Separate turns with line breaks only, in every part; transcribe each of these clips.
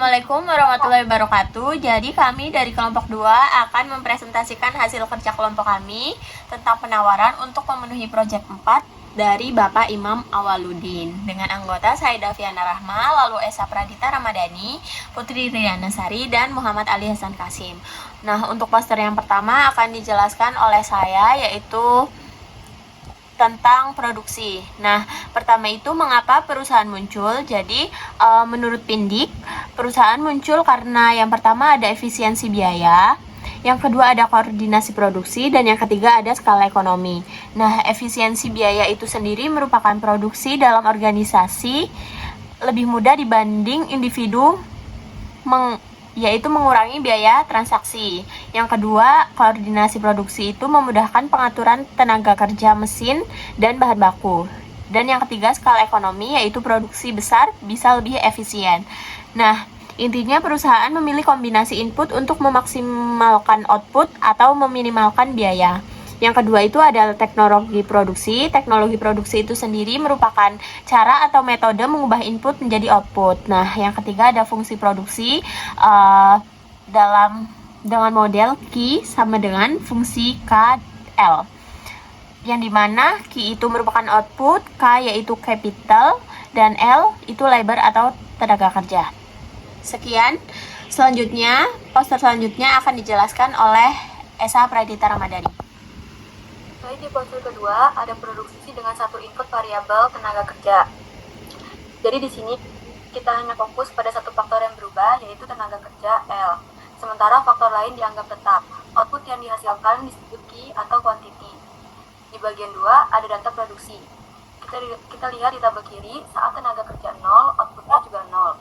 Assalamualaikum warahmatullahi wabarakatuh. Jadi kami dari kelompok 2 akan mempresentasikan hasil kerja kelompok kami tentang penawaran untuk memenuhi proyek 4 dari Bapak Imam Awaludin dengan anggota saya Daviana Rahma, lalu Esa Pradita Ramadhani, Putri Riana Sari, dan Muhammad Ali Hasan Kasim. Nah, untuk poster yang pertama akan dijelaskan oleh saya, yaitu tentang produksi. Nah, pertama itu mengapa perusahaan muncul? Jadi, menurut Pindik, perusahaan muncul karena yang pertama ada efisiensi biaya, yang kedua ada koordinasi produksi, dan yang ketiga ada skala ekonomi. Nah, efisiensi biaya itu sendiri merupakan produksi dalam organisasi lebih mudah dibanding individu yaitu mengurangi biaya transaksi. Yang kedua, koordinasi produksi itu memudahkan pengaturan tenaga kerja mesin dan bahan baku. Dan yang ketiga, skala ekonomi, yaitu produksi besar bisa lebih efisien. Nah, intinya perusahaan memilih kombinasi input untuk memaksimalkan output atau meminimalkan biaya. Yang kedua itu adalah teknologi produksi. Teknologi produksi itu sendiri merupakan cara atau metode mengubah input menjadi output. Nah, yang ketiga ada fungsi produksi dengan model Q sama dengan fungsi KL. Yang dimana Q itu merupakan output, K yaitu capital, dan L itu labor atau tenaga kerja. Sekian. Selanjutnya, poster selanjutnya akan dijelaskan oleh Esa Pradita Ramadhani.
Di poster kedua ada produksi dengan satu input variabel tenaga kerja. Jadi di sini kita hanya fokus pada satu faktor yang berubah, yaitu tenaga kerja L. Sementara faktor lain dianggap tetap. Output yang dihasilkan disebut Q atau quantity. Di bagian 2 ada data produksi. Kita lihat di tabel kiri, saat tenaga kerja 0, outputnya juga 0.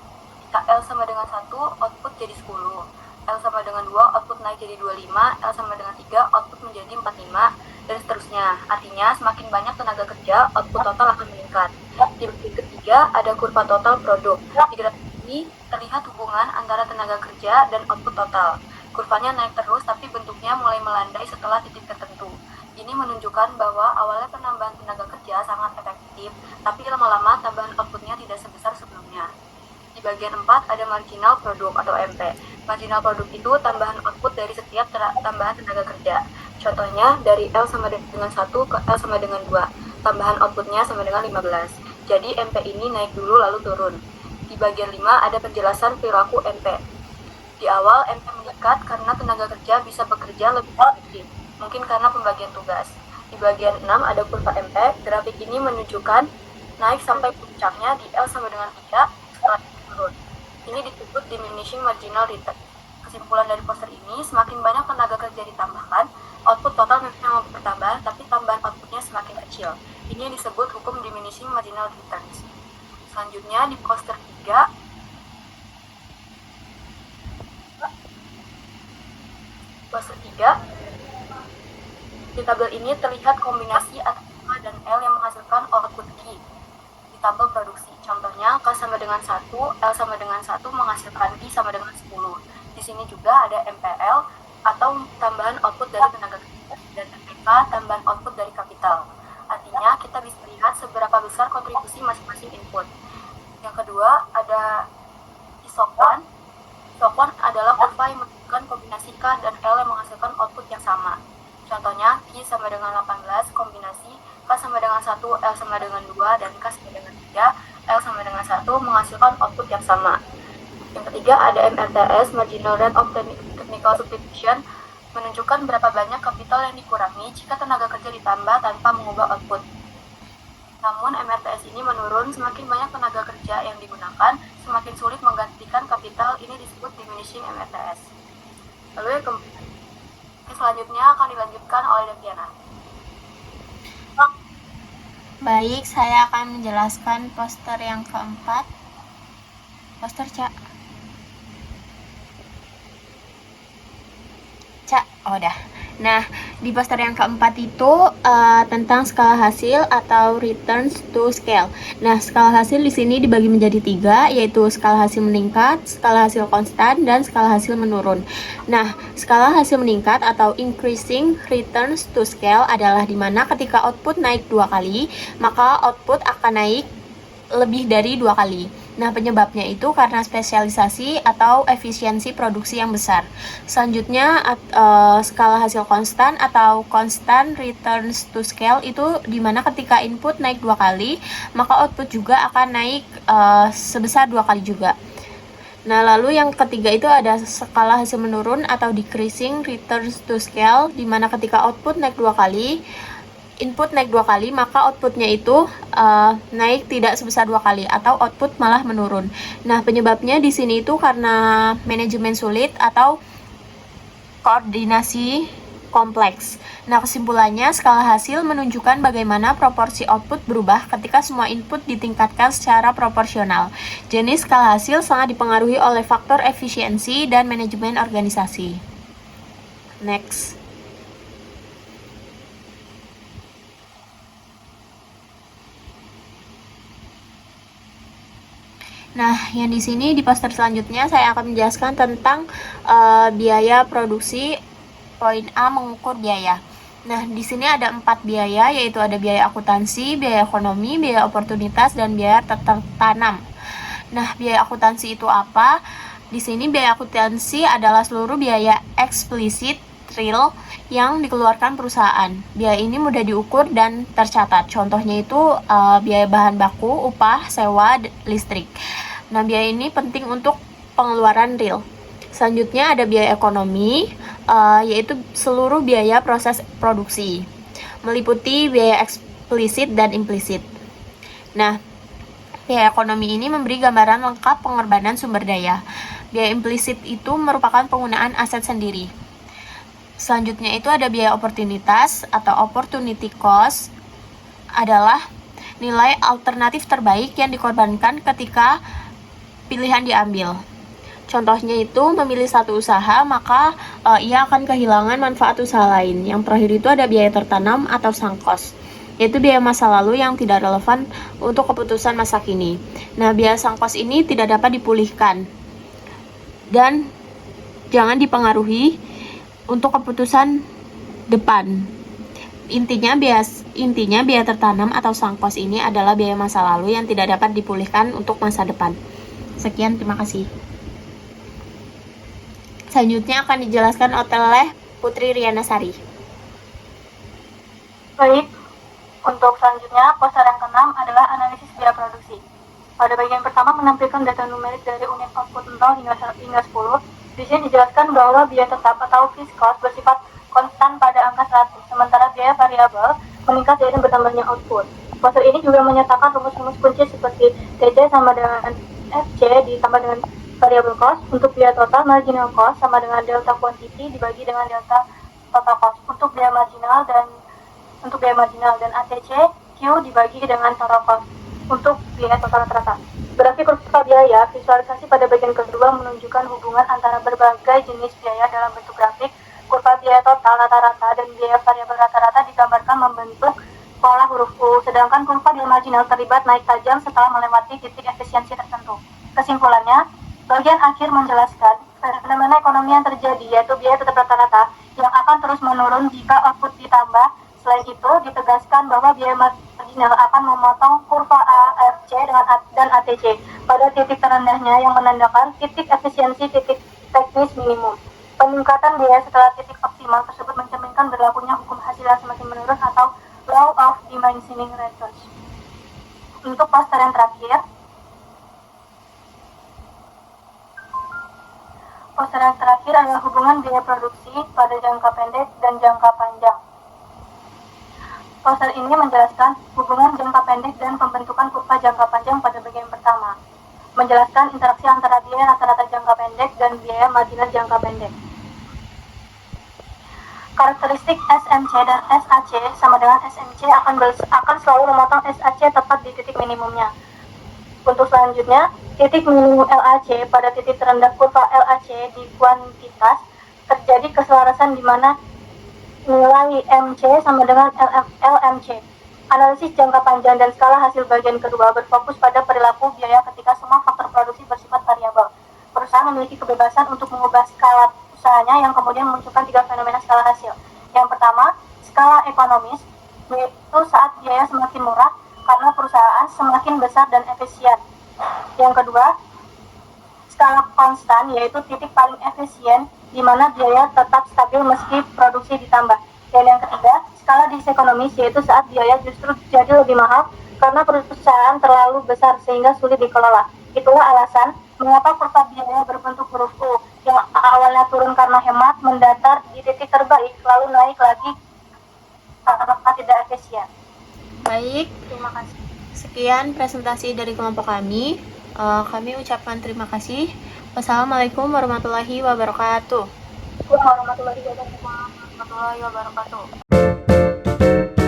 Jika L sama dengan 1, output jadi 10. L sama dengan 2, output naik jadi 25. L sama dengan 3, output menjadi 45. Dan seterusnya. Artinya semakin banyak tenaga kerja, output total akan meningkat. Di bagian ketiga ada kurva total produk. Di grafik ini terlihat hubungan antara tenaga kerja dan output total. Kurvanya naik terus tapi bentuknya mulai melandai setelah titik tertentu. Ini menunjukkan bahwa awalnya penambahan tenaga kerja sangat efektif, tapi lama-lama tambahan outputnya tidak sebesar sebelumnya. Di bagian 4 ada marginal produk atau MP. Marginal produk itu tambahan output dari setiap tambahan tenaga kerja. Contohnya dari L sama dengan 1 ke L sama dengan 2. Tambahan outputnya sama dengan 15. Jadi MP ini naik dulu lalu turun. Di bagian 5 ada penjelasan perilaku MP. Di awal MP meningkat karena tenaga kerja bisa bekerja lebih efektif. Mungkin karena pembagian tugas. Di bagian 6 ada kurva MP. Grafik ini menunjukkan naik sampai puncaknya di L sama dengan 3 setelah turun. Ini disebut diminishing marginal return. Kesimpulan dari poster ini, semakin banyak tenaga kerja ditambahkan, output total memang bertambah, tapi tambahan outputnya semakin kecil. Ini disebut hukum diminishing marginal returns. Selanjutnya di poster 3, di tabel ini terlihat kombinasi antara K dan L yang menghasilkan output Q di tabel produksi. Contohnya K sama dengan 1, L sama dengan 1 menghasilkan Q sama dengan 10. Di sini juga ada MPL atau tambahan output dari tenaga kerja dan MPK tambahan output dari kapital. Artinya kita bisa lihat seberapa besar kontribusi masing-masing input. Yang kedua ada isokwan. Isokwan adalah kurva yang menunjukkan kombinasi K dan L yang menghasilkan output yang sama. Contohnya Q sama dengan 18 kombinasi K sama dengan 1, L sama dengan 2, dan K sama dengan 3, L sama dengan 1 menghasilkan output yang sama. Yang ketiga ada MRTS, Marginal Rate of Technical Substitution, menunjukkan berapa banyak kapital yang dikurangi jika tenaga kerja ditambah tanpa mengubah output. Namun MRTS ini menurun semakin banyak tenaga kerja yang digunakan, semakin sulit menggantikan kapital, ini disebut diminishing MRTS. Lalu yang selanjutnya akan dilanjutkan oleh Daviana.
Baik, saya akan menjelaskan poster yang keempat. Poster Cak. Oh dah. Nah, di poster yang keempat itu tentang skala hasil atau returns to scale. Nah, skala hasil di sini dibagi menjadi 3, yaitu skala hasil meningkat, skala hasil konstan, dan skala hasil menurun. Nah, skala hasil meningkat atau increasing returns to scale adalah dimana ketika output naik 2 kali, maka output akan naik lebih dari 2 kali. Nah, penyebabnya itu karena spesialisasi atau efisiensi produksi yang besar. Selanjutnya, skala hasil konstan atau constant returns to scale itu dimana ketika input naik 2 kali, maka output juga akan naik sebesar 2 kali juga. Nah, lalu yang ketiga itu ada skala hasil menurun atau decreasing returns to scale, di mana ketika output naik 2 kali, input naik 2 kali, maka outputnya itu naik tidak sebesar 2 kali atau output malah menurun. Nah, penyebabnya di sini itu karena manajemen sulit atau koordinasi kompleks. Nah, kesimpulannya skala hasil menunjukkan bagaimana proporsi output berubah ketika semua input ditingkatkan secara proporsional. Jenis skala hasil sangat dipengaruhi oleh faktor efisiensi dan manajemen organisasi. Next. Nah, yang di sini di poster selanjutnya saya akan menjelaskan tentang biaya produksi. Poin A, mengukur biaya. Nah, di sini ada 4 biaya, yaitu ada biaya akuntansi, biaya ekonomi, biaya oportunitas, dan biaya tertanam. Nah, biaya akuntansi itu apa? Di sini biaya akuntansi adalah seluruh biaya eksplisit real yang dikeluarkan perusahaan. Biaya ini mudah diukur dan tercatat. Contohnya itu biaya bahan baku, upah, sewa, listrik. Nah, biaya ini penting untuk pengeluaran real. Selanjutnya ada biaya ekonomi, yaitu seluruh biaya proses produksi, meliputi biaya eksplisit dan implisit. Nah, biaya ekonomi ini memberi gambaran lengkap pengorbanan sumber daya. Biaya implisit itu merupakan penggunaan aset sendiri. Selanjutnya itu ada biaya oportunitas atau opportunity cost, adalah nilai alternatif terbaik yang dikorbankan ketika pilihan diambil. Contohnya itu memilih satu usaha, maka ia akan kehilangan manfaat usaha lain. Yang terakhir itu ada biaya tertanam atau sunk cost, yaitu biaya masa lalu yang tidak relevan untuk keputusan masa kini. Nah, biaya sunk cost ini tidak dapat dipulihkan dan jangan dipengaruhi untuk keputusan depan. Intinya biaya tertanam atau sunk cost ini adalah biaya masa lalu yang tidak dapat dipulihkan untuk masa depan. Sekian, terima kasih. Selanjutnya akan dijelaskan oleh Putri Riana Sari.
Baik, untuk selanjutnya poster yang ke-6 adalah analisis biaya produksi. Pada bagian pertama menampilkan data numerik dari unit output 0 hingga 10. Di sini dijelaskan bahwa biaya tetap atau fixed cost bersifat konstan pada angka 100, sementara biaya variabel meningkat seiring bertambahnya output. Poster ini juga menyatakan rumus-rumus kunci seperti TC sama dengan FC ditambah dengan variable cost. Untuk biaya total, marginal cost sama dengan delta quantity dibagi dengan delta total cost. Untuk biaya marginal dan ATC, Q dibagi dengan total cost. Untuk biaya total rata-rata. Grafik kurva biaya, visualisasi pada bagian kedua menunjukkan hubungan antara berbagai jenis biaya dalam bentuk grafik. Kurva biaya total rata-rata dan biaya variabel rata-rata digambarkan membentuk pola huruf U, sedangkan kurva biaya marginal terlibat naik tajam setelah melewati titik efisiensi tertentu. Kesimpulannya, bagian akhir menjelaskan fenomena ekonomi yang terjadi, yaitu biaya tetap rata-rata yang akan terus menurun jika output ditambah. Selain itu, ditegaskan bahwa biaya marginal akan memotong kurva AFC dan ATC pada titik terendahnya yang menandakan titik efisiensi titik teknis minimum. Peningkatan biaya setelah titik optimal tersebut mencerminkan berlakunya hukum hasil yang semakin menurun atau law of diminishing returns. Untuk poster yang terakhir, adalah hubungan biaya produksi pada jangka pendek dan jangka panjang. Poster ini menjelaskan hubungan jangka pendek dan pembentukan kurva jangka panjang pada bagian pertama. Menjelaskan interaksi antara biaya rata-rata jangka pendek dan biaya marginal jangka pendek. Karakteristik SMC dan SAC sama dengan SMC akan selalu memotong SAC tepat di titik minimumnya. Untuk selanjutnya, titik minimum LAC pada titik terendah kurva LAC di kuantitas terjadi keselarasan di mana nilai MC sama dengan LMC. Analisis jangka panjang dan skala hasil bagian kedua berfokus pada perilaku biaya ketika semua faktor produksi bersifat variabel. Perusahaan memiliki kebebasan untuk mengubah skala usahanya yang kemudian memunculkan 3 fenomena skala hasil. Yang pertama, skala ekonomis, yaitu saat biaya semakin murah karena perusahaan semakin besar dan efisien.
Yang kedua, skala konstan, yaitu titik paling efisien di mana biaya tetap stabil meski produksi ditambah. Dan yang ketiga, skala disekonomis, yaitu saat biaya justru jadi lebih mahal karena perusahaan terlalu besar sehingga sulit dikelola. Itulah alasan mengapa kurva biaya berbentuk huruf U yang awalnya turun karena hemat, mendatar di titik terbaik, lalu naik lagi karena tidak efisien.
Baik,
Terima kasih.
sekian presentasi dari kelompok kami. Kami ucapkan terima kasih. Wassalamualaikum warahmatullahi wabarakatuh.
Warahmatullahi wabarakatuh.
Warahmatullahi wabarakatuh.